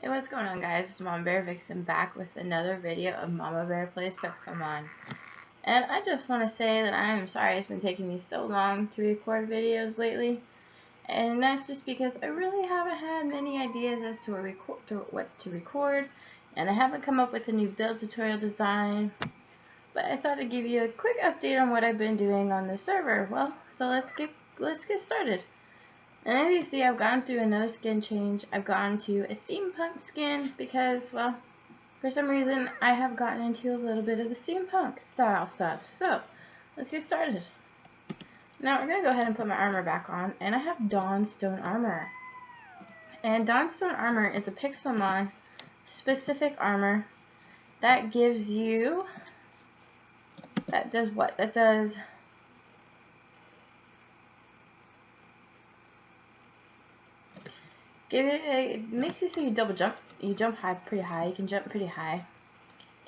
Hey, what's going on, guys? It's MamaBear Vixen back with another video of MamaBear Plays Pixelmon. And I just want to say that I am sorry it's been taking me so long to record videos lately. And that's just because I really haven't had many ideas as to what to record. And I haven't come up with a new build tutorial design. But I thought I'd give you a quick update on what I've been doing on the server. Well, so let's get started. And as you see, I've gone through another skin change. I've gone to a steampunk skin because, well, for some reason I have gotten into a little bit of the steampunk style stuff. So, let's get started. Now we're going to go ahead and put my armor back on, and I have Dawnstone armor. And Dawnstone armor is a Pixelmon specific armor that gives you, that does what? That does it makes it so you double jump. You jump high, pretty high. You can jump pretty high.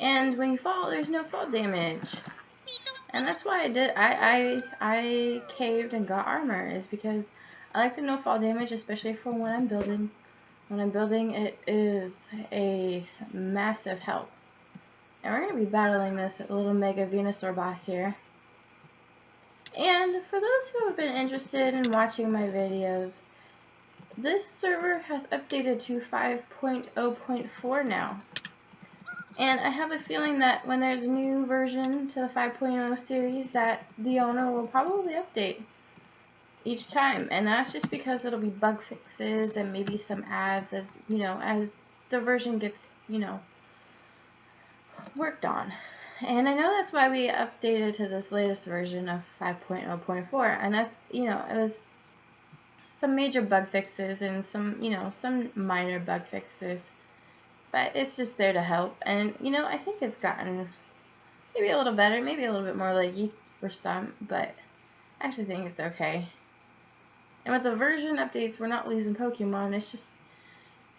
And when you fall, there's no fall damage. And that's why I caved and got armor, is because I like the no fall damage, especially for when I'm building. When I'm building, it is a massive help. And we're going to be battling this little Mega Venusaur boss here. And for those who have been interested in watching my videos, this server has updated to 5.0.4 now. And I have a feeling that when there's a new version to the 5.0 series, that the owner will probably update each time. And that's just because it'll be bug fixes and maybe some ads as, you know, as the version gets, you know, worked on. And I know that's why we updated to this latest version of 5.0.4. And that's, you know, it was some major bug fixes and some, you know, some minor bug fixes, but it's just there to help. And, you know, I think it's gotten maybe a little better, maybe a little bit more leggy for some, but I actually think it's okay. And with the version updates, we're not losing Pokemon, it's just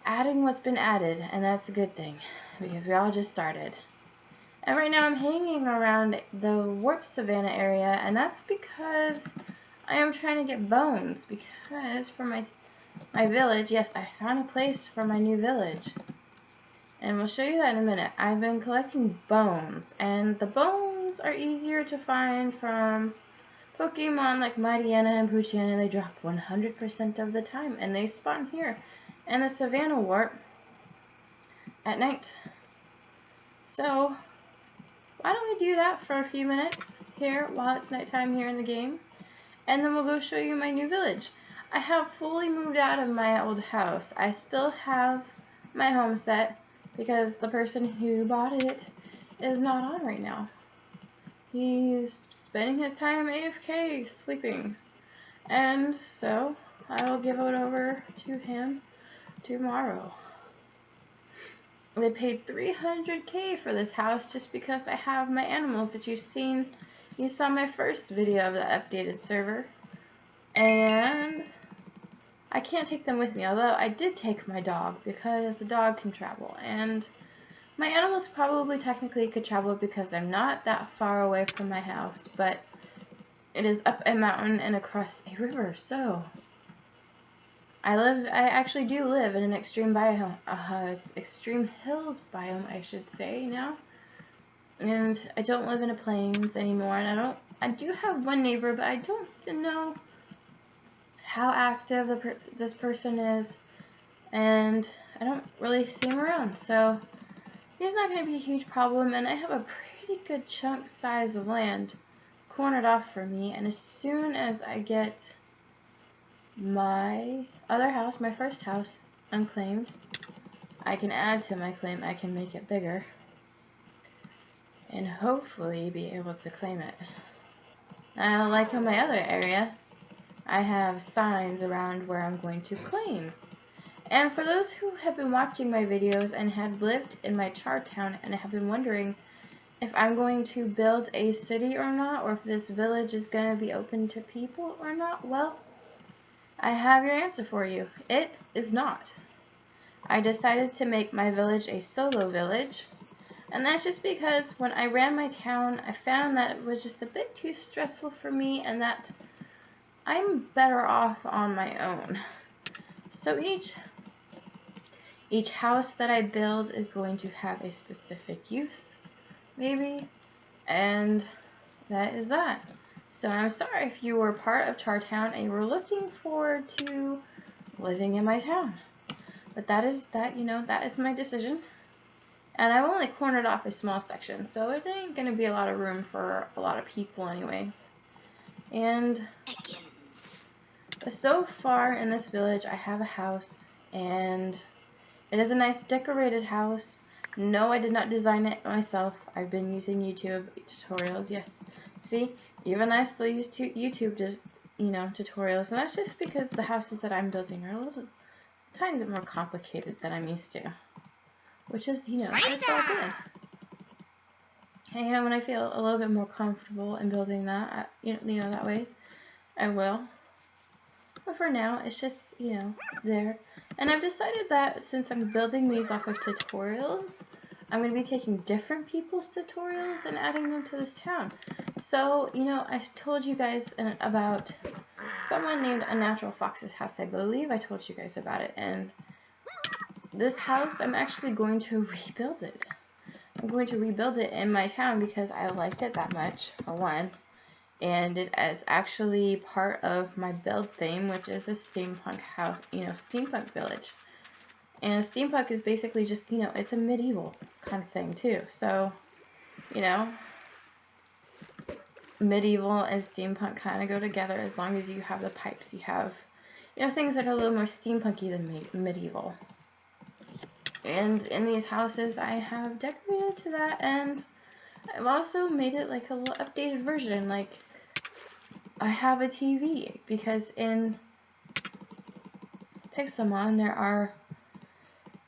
adding what's been added, and that's a good thing, because we all just started. And right now I'm hanging around the Warp Savannah area, and that's because I am trying to get bones, because for my village, yes, I found a place for my new village. And we'll show you that in a minute. I've been collecting bones, and the bones are easier to find from Pokemon like Mightyena and Poochyena. They drop 100% of the time, and they spawn here in the Savannah Warp at night. So, why don't we do that for a few minutes here while it's nighttime here in the game? And then we'll go show you my new village. I have fully moved out of my old house. I still have my home set because the person who bought it is not on right now. He's spending his time AFK, sleeping. And so I will give it over to him tomorrow. They paid $300K for this house just because I have my animals that you've seen. You saw my first video of the updated server. And I can't take them with me, although I did take my dog because the dog can travel. And my animals probably technically could travel because I'm not that far away from my house, but it is up a mountain and across a river, so I actually do live in an extreme biome, extreme hills biome, I should say now. And I don't live in the plains anymore, and I do have one neighbor, but I don't know how active this person is, and I don't really see him around, so he's not going to be a huge problem. And I have a pretty good chunk size of land cornered off for me, and as soon as I get my other house, my first house, unclaimed, I can add to my claim. I can make it bigger and hopefully be able to claim it. Now, like in my other area, I have signs around where I'm going to claim. And for those who have been watching my videos and have lived in my char town and have been wondering if I'm going to build a city or not, or if this village is going to be open to people or not, well, I have your answer for you. It is not. I decided to make my village a solo village, and that's just because when I ran my town, I found that it was just a bit too stressful for me and that I'm better off on my own. So each Each house that I build is going to have a specific use, maybe, and that is that. So I'm sorry if you were part of Chartown and you were looking forward to living in my town. But that is my decision. And I've only cornered off a small section, so it ain't gonna be a lot of room for a lot of people anyways. And so far in this village, I have a house, and it is a nice decorated house. No, I did not design it myself. I've been using YouTube tutorials, yes. See, even I still use YouTube tutorials, and that's just because the houses that I'm building are a little tiny bit more complicated than I'm used to. Which is, it's all good. And when I feel a little bit more comfortable in building that, that way, I will. But for now, it's just, there. And I've decided that since I'm building these off of tutorials, I'm going to be taking different people's tutorials and adding them to this town. So, I told you guys about someone named A Natural Fox's house. I believe I told you guys about it. And this house, I'm actually going to rebuild it. I'm going to rebuild it in my town because I liked it that much, for one. And it is actually part of my build theme, which is a steampunk house, steampunk village. And steampunk is basically just, it's a medieval kind of thing too. So, medieval and steampunk kind of go together as long as you have the pipes. You have, things that are a little more steampunky than medieval. And in these houses, I have decorated to that, and I've also made it like a little updated version. Like, I have a TV, because in Pixelmon there are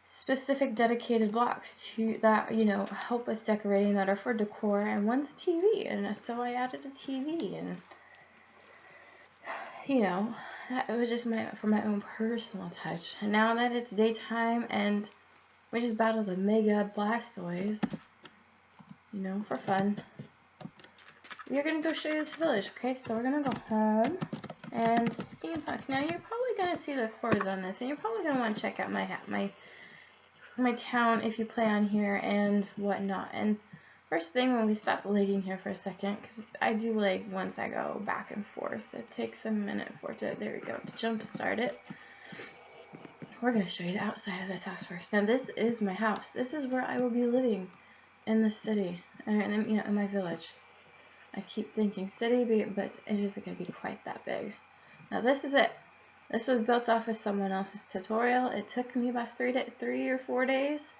specific dedicated blocks that help with decorating, that are for decor, and one's a TV, and so I added a TV, and that was just for my own personal touch. And now that it's daytime and we just battled a Mega Blastoise, for fun, we're gonna go show you this village. Okay, so we're gonna go home and steampunk. Now you're probably gonna see the cores on this, and you're probably gonna want to check out my town if you play on here and whatnot. And first thing, when we stop lagging here for a second, because I do lag once I go back and forth. It takes a minute for it to, there we go, to jump start it. We're gonna show you the outside of this house first. Now this is my house. This is where I will be living in the city, and in my village. I keep thinking city, but it isn't going to be quite that big. Now this is it. This was built off of someone else's tutorial. It took me about 3 or 4 days.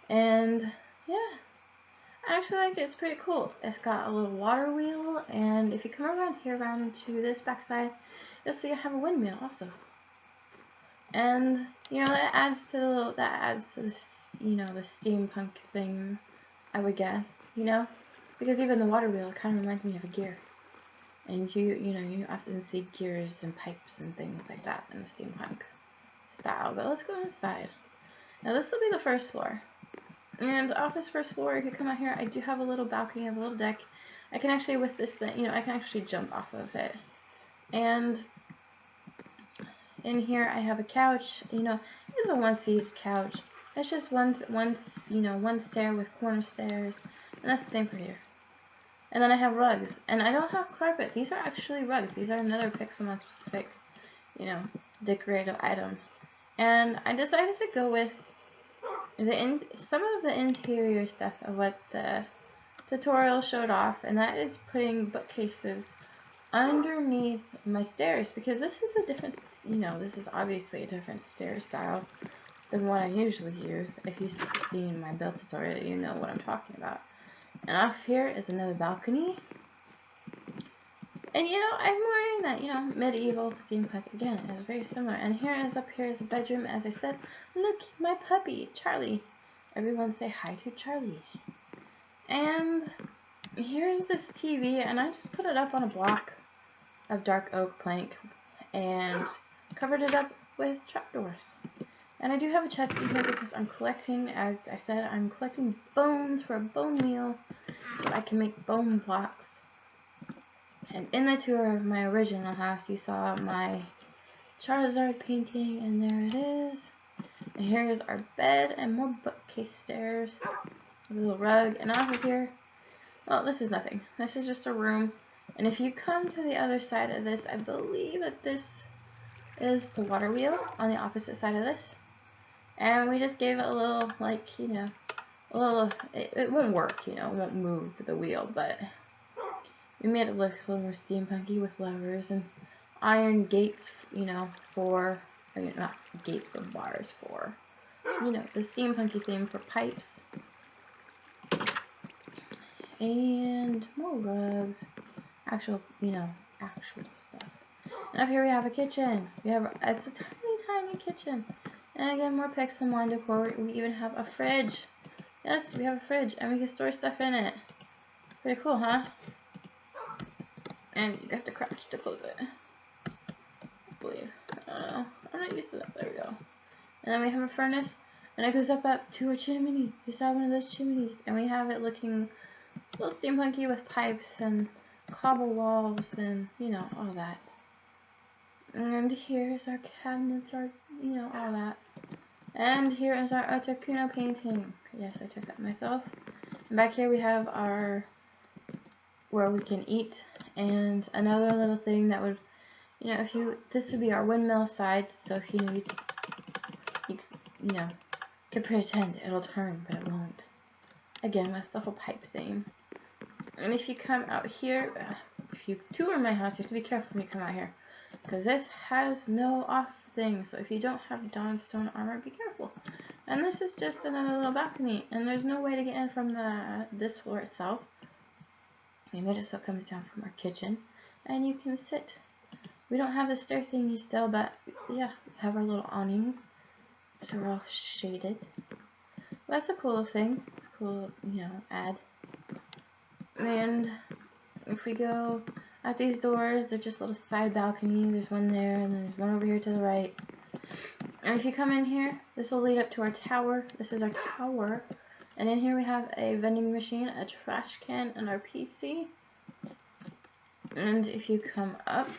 And yeah, I actually like it. It's pretty cool. It's got a little water wheel, and if you come around here, around to this backside, you'll see I have a windmill also. And that adds to this, the steampunk thing, I would guess, because even the water wheel kind of reminds me of a gear. And you often see gears and pipes and things like that in the steampunk style. But let's go inside. Now this will be the first floor. And off this first floor, if you come out here, I do have a little balcony, I have a little deck. I can actually, with this thing, I can actually jump off of it. And in here I have a couch. It's a one-seated couch. It's just one stair with corner stairs, and that's the same for here. And then I have rugs, and I don't have carpet. These are actually rugs. These are another Pixelmon specific, decorative item. And I decided to go with some of the interior stuff of what the tutorial showed off, and that is putting bookcases underneath my stairs, because this is a different, this is obviously a different stair style than what I usually use. If you've seen my build tutorial, you know what I'm talking about. And off here is another balcony. And I'm wearing that, medieval steampunk again. It's very similar. And up here is a bedroom, as I said. Look, my puppy, Charlie. Everyone say hi to Charlie. And here's this TV, and I just put it up on a block of dark oak plank and covered it up with trapdoors. And I do have a chest in here because I'm collecting, as I said, I'm collecting bones for a bone meal so I can make bone blocks. And in the tour of my original house, you saw my Charizard painting, and there it is. And here's our bed and more bookcase stairs. A little rug. And off of here, well, this is nothing. This is just a room. And if you come to the other side of this, I believe that this is the water wheel on the opposite side of this. And we just gave it a little, like, you know, a little, it won't work, you know, it won't move the wheel, but we made it look a little more steampunky with levers and iron gates, you know, for, I mean, not gates, but bars for, you know, the steampunky theme for pipes. And more rugs, actual, you know, actual stuff. And up here we have a kitchen. It's a tiny kitchen. And again, more Pixelmon decor. We even have a fridge. Yes, we have a fridge, and we can store stuff in it. Pretty cool, huh? And you have to crouch to close it, I believe. I don't know. I'm not used to that. There we go. And then we have a furnace, and it goes up to our chimney. You saw one of those chimneys, and we have it looking a little steampunky with pipes and cobble walls and, you know, all that. And here's our cabinets, our, you know, all that. And here is our Otakuno painting. Yes, I took that myself. And back here we have our, where we can eat, and another little thing that would, you know, this would be our windmill side, so if you know, could pretend it'll turn, but it won't. Again, with the whole pipe theme. And if you come out here, if you tour my house, you have to be careful when you come out here, because this has no off thing, so if you don't have Dawn stone armor, be careful. And this is just another little balcony, and there's no way to get in from this floor itself. We made it so it comes down from our kitchen, and you can sit. We don't have the stair thingy still, but yeah, we have our little awning, so we're all shaded. Well, that's a cool thing. It's a cool, you know, add. And if we go out these doors, they're just little side balcony. There's one there, and then there's one over here to the right. And if you come in here, this will lead up to our tower. This is our tower. And in here we have a vending machine, a trash can, and our PC. And if you come up,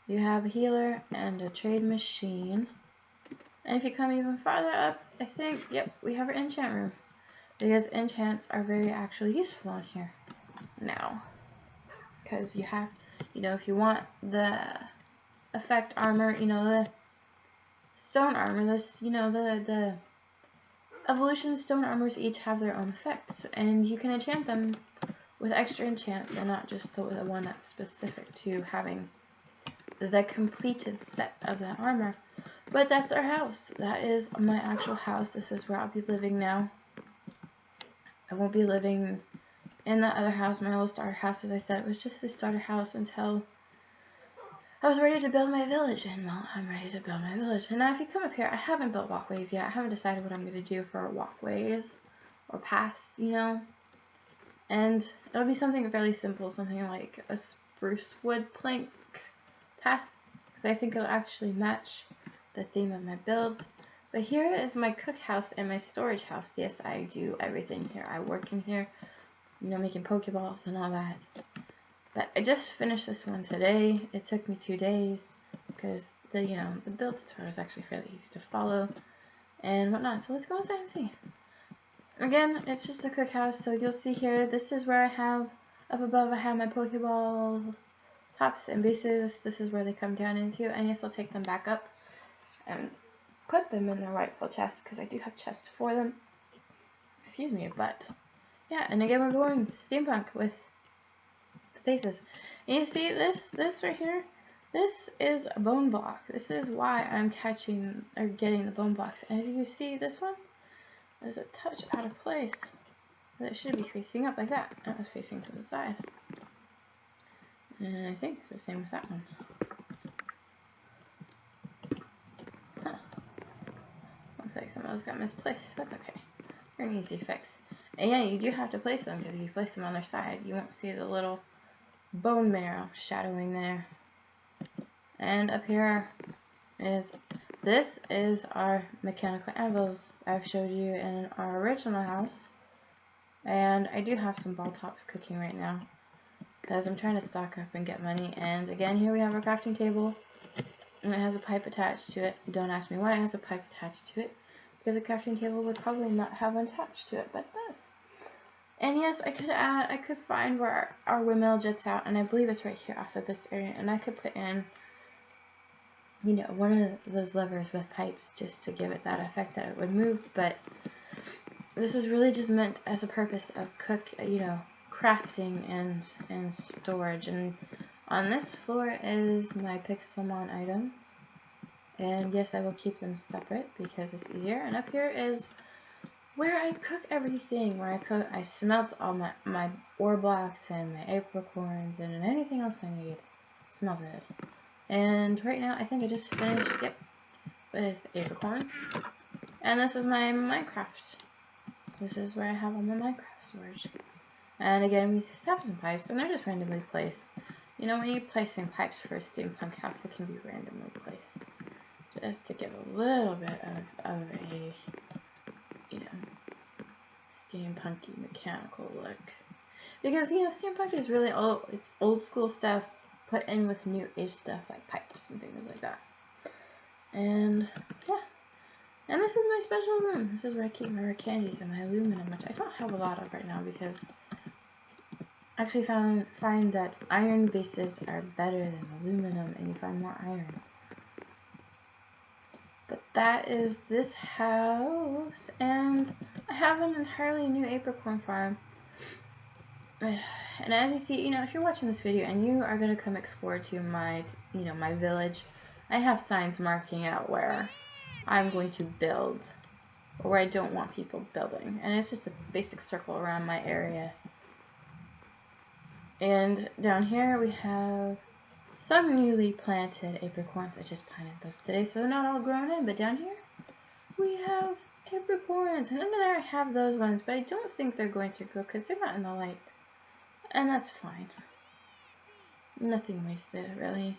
you have a healer and a trade machine. And if you come even farther up, I think, yep, we have our enchant room. Because enchants are very actually useful on here now. Because you have, you know, if you want the effect armor, you know, the stone armor, this, you know, the evolution stone armors each have their own effects, and you can enchant them with extra enchants and not just the one that's specific to having the completed set of that armor. But that's our house. That is my actual house. This is where I'll be living now. I won't be living in that other house, my little starter house. As I said, it was just a starter house until I was ready to build my village, and well, I'm ready to build my village. And now if you come up here, I haven't built walkways yet. I haven't decided what I'm going to do for walkways or paths, you know. And it'll be something fairly simple, something like a spruce wood plank path, because I think it'll actually match the theme of my build. But here is my cookhouse and my storage house. Yes, I do everything here. I work in here, you know, making Pokeballs and all that. But I just finished this one today. It took me 2 days because the build tutorial is actually fairly easy to follow and whatnot. So let's go inside and see. Again, it's just a cookhouse. So you'll see here, this is where I have, up above I have my Pokeball tops and bases. This is where they come down into. And yes, I'll take them back up and put them in their rightful chest because I do have chests for them. Excuse me, but yeah, and again we're going steampunk with the bases. And you see this right here? This is a bone block. This is why I'm catching or getting the bone blocks. And as you can see, this one is a touch out of place. But it should be facing up like that. And it was facing to the side. And I think it's the same with that one. Huh. Looks like some of those got misplaced. That's okay. They're an easy fix. And yeah, you do have to place them, because if you place them on their side, you won't see the little bone marrow shadowing there. And up here this is our mechanical anvils I've showed you in our original house. And I do have some ball tops cooking right now, because I'm trying to stock up and get money. And again, here we have our crafting table. And it has a pipe attached to it. Don't ask me why it has a pipe attached to it, because a crafting table would probably not have one attached to it, but it does. And yes, I could find where our windmill jets out, and I believe it's right here off of this area, and I could put in, you know, one of those levers with pipes just to give it that effect that it would move, but this was really just meant as a purpose of crafting and storage. And on this floor is my Pixelmon items, and yes, I will keep them separate because it's easier. And up here is where I cook everything, I smelt all my ore blocks and my apricorns and anything else I need. Smelted. And right now I think I just finished with apricorns. And this is my Minecraft. This is where I have all my Minecraft storage. And again, we have some pipes, and they're just randomly placed. You know, when you're placing pipes for a steampunk house, they can be randomly placed. Just to give a little bit of a, you know, steampunky mechanical look. Because, you know, steampunk is really it's old school stuff put in with new age stuff like pipes and things like that. And yeah. And this is my special room. This is where I keep my rare candies and my aluminum, which I don't have a lot of right now because I actually find that iron bases are better than aluminum, and you find more iron. But that is this house, and I have an entirely new apricorn farm. And as you see, you know, if you're watching this video and you are going to come explore to my, you know, my village, I have signs marking out where I'm going to build, or where I don't want people building. And it's just a basic circle around my area. And down here we have some newly planted apricorns. I just planted those today, so they're not all grown in. But down here we have apricorns, and under there I have those ones, but I don't think they're going to grow because they're not in the light. And that's fine. Nothing wasted, really.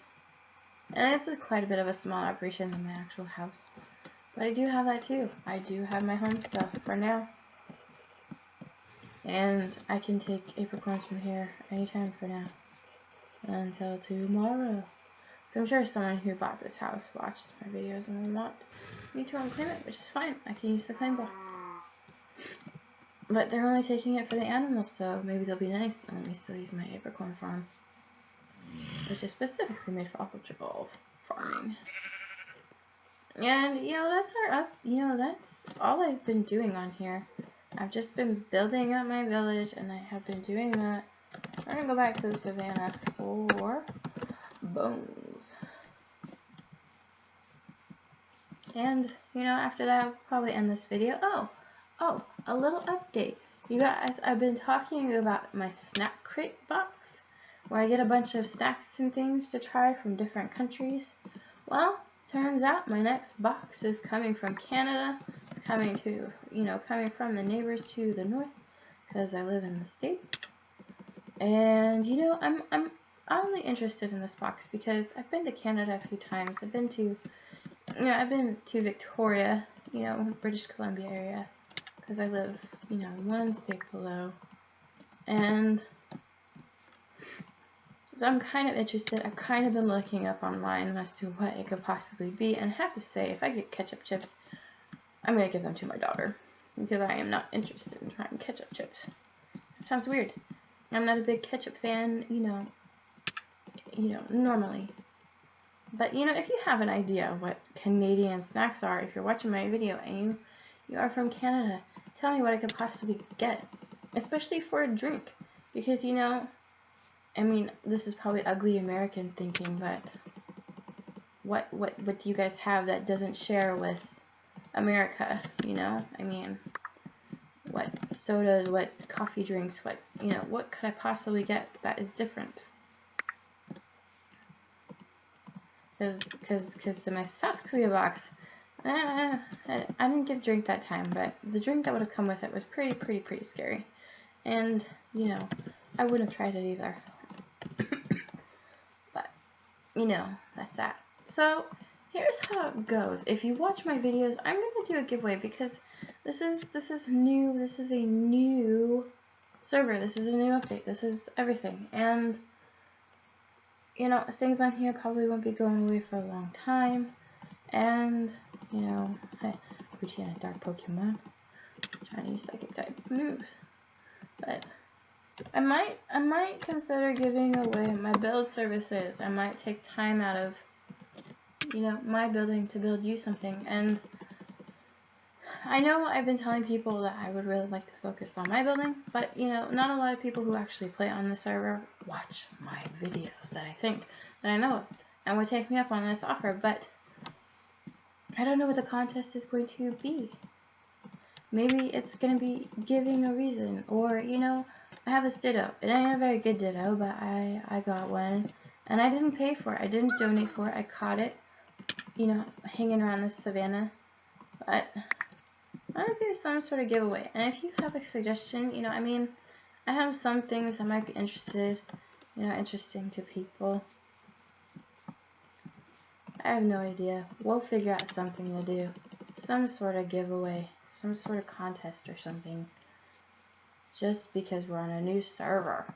And it's quite a bit of a small operation than my actual house. But I do have that too. I do have my home stuff for now. And I can take apricorns from here anytime for now. Until tomorrow. I'm sure someone who bought this house watches my videos and will want me to unclaim it, which is fine. I can use the claim box. But they're only taking it for the animals, so maybe they'll be nice and let me still use my apricorn farm, which is specifically made for aquaculture farming. And you know, that's all I've been doing on here. I've just been building up my village, and I have been doing that. I'm gonna go back to the savannah for bones. And you know, after that, I'll probably end this video. Oh, a little update. You guys, I've been talking about my snack crate box, where I get a bunch of snacks and things to try from different countries. Well, turns out my next box is coming from Canada. It's coming from the neighbors to the north, because I live in the States. And you know, I'm only interested in this box because I've been to Canada a few times. I've been to Victoria, you know, British Columbia area, because I live, you know, one state below. And so I'm kind of interested. I've kind of been looking up online as to what it could possibly be, and I have to say, if I get ketchup chips, I'm going to give them to my daughter, because I am not interested in trying ketchup chips. Sounds weird. I'm not a big ketchup fan, you know, normally. But, you know, if you have an idea of what Canadian snacks are, if you're watching my video and you are from Canada, tell me what I could possibly get, especially for a drink, because, you know, I mean, this is probably ugly American thinking, but what do you guys have that doesn't share with America, you know? I mean, what sodas, what coffee drinks, what could I possibly get that is different? Because in my South Korea box, I didn't get a drink that time, but the drink that would have come with it was pretty scary. And, you know, I wouldn't have tried it either. But, you know, that's that. So, here's how it goes. If you watch my videos, I'm going to do a giveaway because this is new. This is a new server. This is a new update. This is everything. And you know, things on here probably won't be going away for a long time. And, you know, Poochyena Dark Pokemon. Trying to use psychic type moves. But I might consider giving away my build services. I might take time out of, you know, my building to build you something. And I know I've been telling people that I would really like to focus on my building, but, you know, not a lot of people who actually play on the server watch my videos that I know of, and would take me up on this offer, but I don't know what the contest is going to be. Maybe it's going to be giving a reason, or, you know, I have this Ditto. It ain't a very good Ditto, but I got one, and I didn't pay for it. I didn't donate for it. I caught it, you know, hanging around the savannah, but I want to do some sort of giveaway. And if you have a suggestion, you know, I mean, I have some things that might be interesting to people. I have no idea. We'll figure out something to do. Some sort of giveaway. Some sort of contest or something. Just because we're on a new server.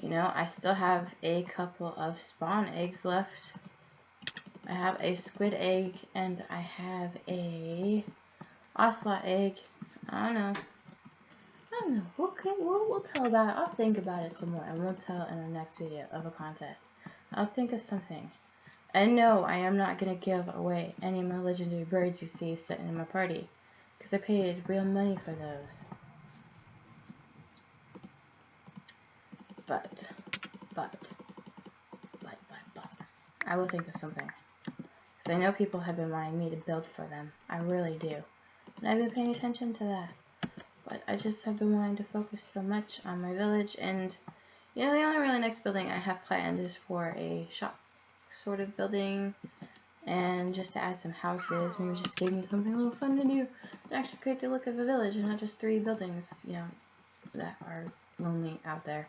You know, I still have a couple of spawn eggs left. I have a squid egg and I have a ocelot egg. I don't know. We'll tell about it. I'll think about it some more and we'll tell in our next video of a contest. I'll think of something. And no, I am not going to give away any of my legendary birds you see sitting in my party. Because I paid real money for those. But. I will think of something. Because I know people have been wanting me to build for them. I really do. And I've been paying attention to that. But I just have been wanting to focus so much on my village. And, you know, the only really next building I have planned is for a shop sort of building. And just to add some houses. Maybe just give me something a little fun to do. To actually create the look of a village and not just 3 buildings, you know, that are lonely out there.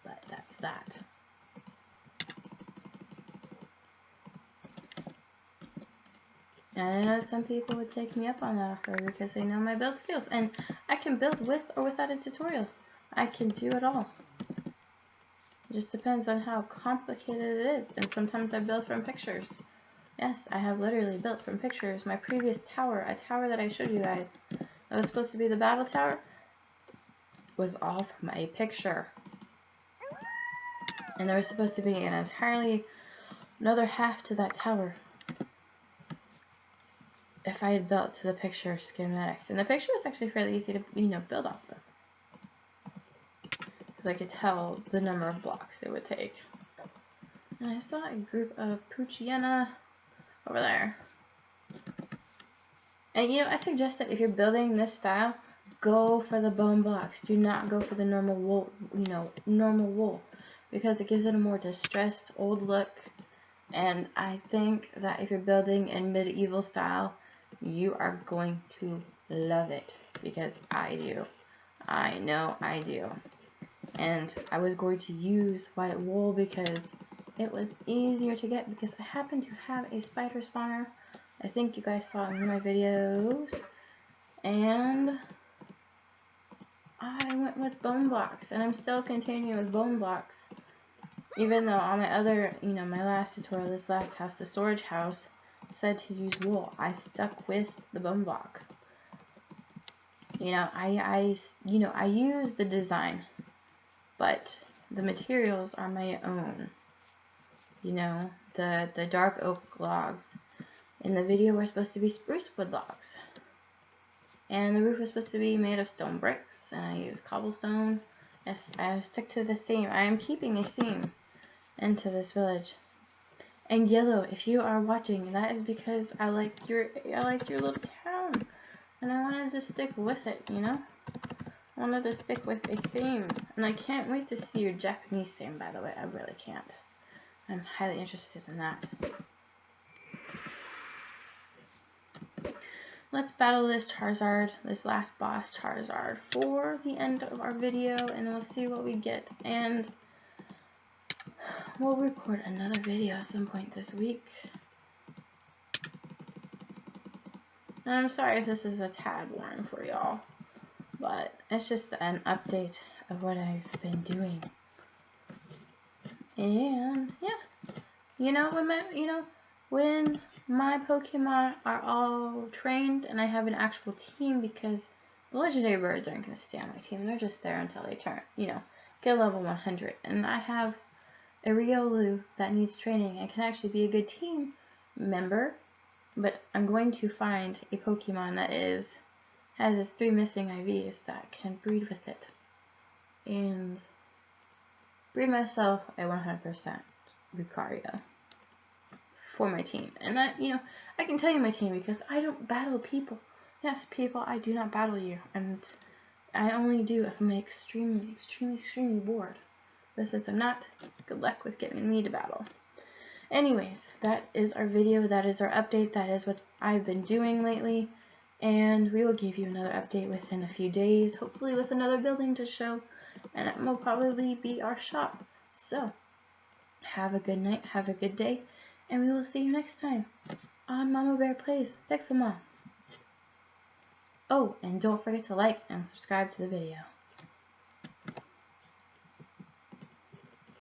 But that's that. And I know some people would take me up on that offer because they know my build skills. And I can build with or without a tutorial. I can do it all. It just depends on how complicated it is. And sometimes I build from pictures. Yes, I have literally built from pictures. My previous tower, a tower that I showed you guys, that was supposed to be the battle tower, was all from a picture. And there was supposed to be an entirely another half to that tower if I had built to the picture schematics. And the picture was actually fairly easy to, you know, build off of. Because I could tell the number of blocks it would take. And I saw a group of Poochyena over there. And, you know, I suggest that if you're building this style, go for the bone blocks. Do not go for the normal wool, you know, normal wool. Because it gives it a more distressed, old look. And I think that if you're building in medieval style, you are going to love it. Because I do. I know I do. And I was going to use white wool because it was easier to get. Because I happen to have a spider spawner. I think you guys saw in my videos. And I went with bone blocks. And I'm still continuing with bone blocks. Even though on my other, you know, my last tutorial, this last house, the storage house, said to use wool, I stuck with the bone block. You know, I use the design, but the materials are my own. You know, the dark oak logs in the video were supposed to be spruce wood logs. And the roof was supposed to be made of stone bricks, and I used cobblestone. Yes, I stick to the theme. I am keeping a theme into this village. And yellow, if you are watching, that is because I like your little town, and I wanted to stick with it, you know. I wanted to stick with a theme, and I can't wait to see your Japanese theme. By the way, I really can't. I'm highly interested in that. Let's battle this Charizard, this last boss Charizard, for the end of our video, and we'll see what we get. And we'll record another video at some point this week. And I'm sorry if this is a tad boring for y'all. but it's just an update of what I've been doing. And yeah, when my Pokemon are all trained and I have an actual team, because the legendary birds aren't going to stay on my team. They're just there until they turn, get level 100. And I have a Riolu that needs training and can actually be a good team member, but I'm going to find a Pokemon that has its 3 missing IVs that can breed with it. And breed myself a 100% Lucario for my team. And I can tell you my team because I don't battle people. Yes, people, I do not battle you. And I only do if I'm extremely, extremely, extremely bored. But since I'm not, good luck with getting me to battle. Anyways, that is our video. That is our update. That is what I've been doing lately. And we will give you another update within a few days. Hopefully with another building to show. And it will probably be our shop. So, have a good night. Have a good day. And we will see you next time on MamaBear Plays Pixelmon. Oh, and don't forget to like and subscribe to the video.